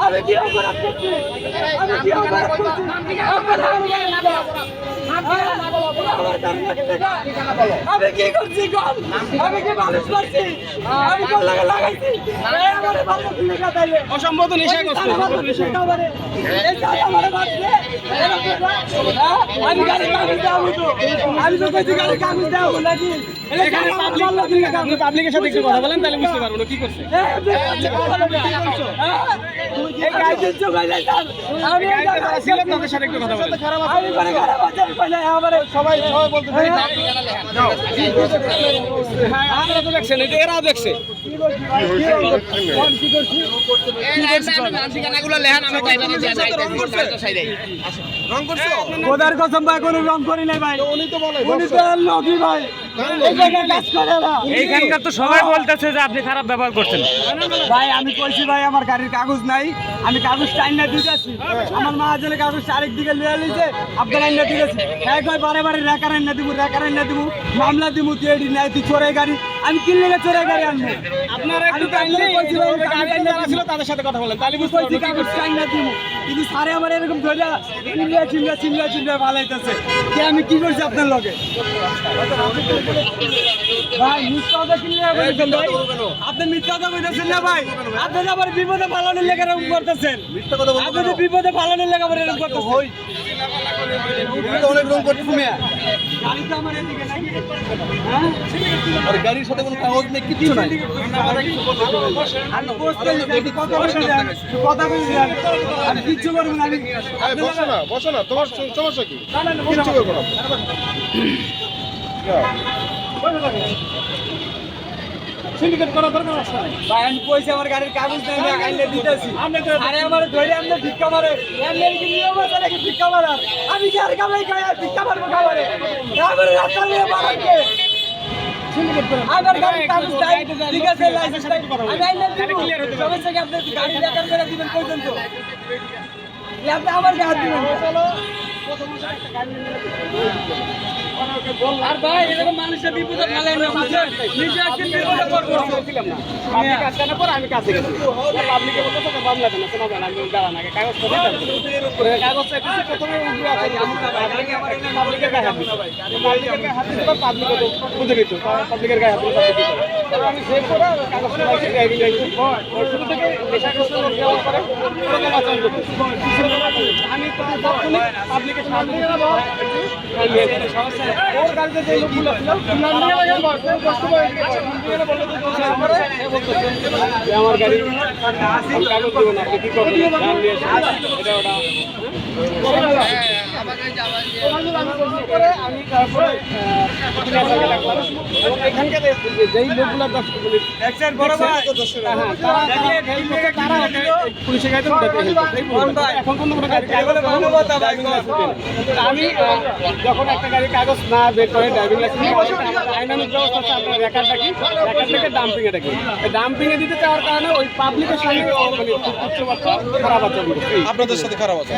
আমি কি অপরাধ করছি? আমি কি অপরাধ করছি? আমি কি করছি? আমি কি মানুষ করছি? আমি কোন লাগা লাগাইছি? আমারে ভালো দিলে কাটাইলে অসম্ভব নেশাগ্রস্ত আমি গাড়ি কাগজ দেবো তো আমি তো কইছি গাড়ি কাগজ দেবো নাকি এখানে আপনি পাবলিকের সাথে একটু কথা বলেন তাহলে বুঝতে পারবো না কি করছে এই গাড়ি দিচ্ছ ভাই আমি ছিল তাদের সাথে একটু কথা বলেন আমি করে খারাপ আছে কইলে আমারে সবাই বলতে পারে হ্যাঁ আপনারা তো দেখছেন এটা এরাও দেখছে খোদার কসম ভাই কোনো রং করি নাই ভাই উনি তো লোকই ভাই এই জায়গায় কাজ করে না এইখানকার তো সবাই বলতেছে যে আপনি খারাপ ব্যবহার করছেন ভাই আমি কইছি ভাই আমার গাড়ির কাগজ নাই আমি কাগজ টাইম না দিতেছি আমার মহাজনের কাগজ আরেক দিকে লিয়ে লিছে আপনার আইন না দিতেছি এক ভাই বারে বারে রেকার আইন না দিব মামলা দিব তুই এডি নাই তুই চোরে গাড়ি আমি কিনলে চোরে গাড়ি আনবো আপনারা একটু কাইন্ডলি গাড়ি যারা ছিল তাদের সাথে কথা বলেন তাহলে বুঝতে পারবো কাগজ টাইম না দিব কিন্তু সারে আমার এরকম ধরে চিল্লা ভালাইতেছে কে আমি কি করছি আপনার লগে ভাই মিথ্যা কথা কিনলে বলছেন ভাই আপনি মিথ্যা কথা কইতেছেন না ভাই আপনি আবার বিপদে ফালানোর লেগে এরকম করতেছেন মিথ্যা কথা বলছেন আপনি বিপদে ফালানোর লেগে আবার এরকম করতেছেন হই অনেক রকম করতে তুমি গাড়ি তো আমার এদিকে নাকি হ্যাঁ আর গাড়ির সাথে কোনো কাগজ নেই কিছু নাই আমি বসতে কথা বলছি আমি কিচ্ছু করব না আমি বসো না তোমার সমস্যা কি কিচ্ছু করবো না সিন্ডিকেট করা দরকার আছে ভাই আমি পয়সা আমার গাড়ির কাগজ নাই না আইলে দিতেছি আরে আমার ধরে আমরা ভিক্ষা মারে এমনি কি নিয়ম আছে নাকি ভিক্ষা মারার আমি কি আর কামাই খাই আর ভিক্ষা মারবো খাবারে আমার রাস্তা নিয়ে মারাকে সিন্ডিকেট করে আমার গাড়ির কাগজ নাই ঠিক আছে লাইসেন্স নাই আমি আইলে দিব সমস্যা কি আপনি গাড়ি রেকর্ড করে দিবেন পর্যন্ত আপনি আমার গাড়ি দিবেন চলো আর ভাই এরকম মানুষের বিপদে ফেলে না নিজে একদিন বিপদে পড়বো ছিলাম না আপনি কাজ করার পর আমি কাছে গেছি পাবলিকে বলতে তো মামলা দেন শোনা দেন আমি দাঁড়ান আগে কাগজ করে কাগজটা কিছু প্রথমে উঠবে আছে পাবলিকে আমার এখানে পাবলিকের গায়ে হাত দিতে পাবলিকের গায়ে হাত দিতে পাবলিকে তো বুঝে দিত পাবলিকের গায়ে হাত দিতে তারপর আমি সেভ করে কাগজ পাইছি ড্রাইভিং লাইসেন্স শুরু থেকে নেশাগ্রস্ত দেওয়ার পরে ওরকম আচরণ করতেছি আমি পাবলিকের সামনে ওর গাড়িতে যে লোকগুলো ছিল আমার গাড়ি কাগজ দেবেন আপনি কি করবেন এটা ওটা আমি তারপরে এখানকার যেই লোকগুলো পুলিশের গাড়িতে এখন কোনো আমি যখন একটা গাড়ির কাগজ না বের করে ড্রাইভিং লাইসেন্স আইনানুক ব্যবস্থা আছে আপনার রেকারটা কি রেকার থেকে ডাম্পিংয়ে ডাকি ডাম্পিংয়ে দিতে চাওয়ার কারণে ওই পাবলিকের সামনে মানে খারাপ আচরণ আপনাদের সাথে খারাপ আছে